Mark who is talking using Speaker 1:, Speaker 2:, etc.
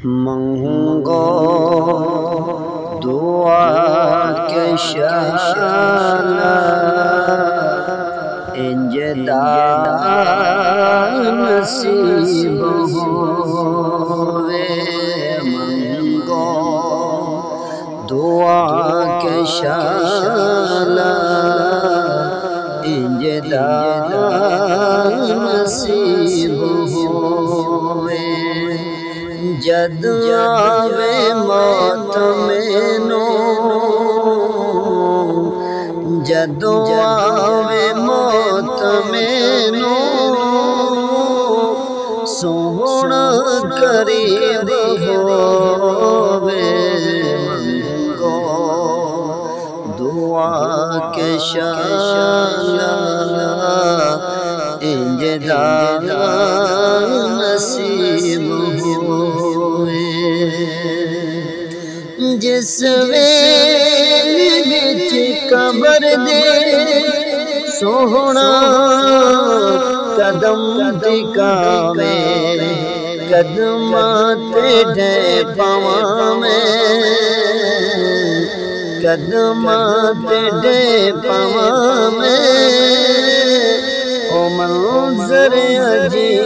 Speaker 1: منگو دعا کے شالا انجدا نصیب ہوئے منگو دعا کے شالا انجدا نصیب ہوئے جد آوے موت مینو جد آوے موت مینو سونا قریب ہووے منگو دعا کے شالا انجدا نصیب ہوئے جس ویلے وچ قبر دے سوہنا قدم ٹکاوے قدماں تے ڈے پاواں میں قدماں تے ڈے پاواں میں او منظر عجیب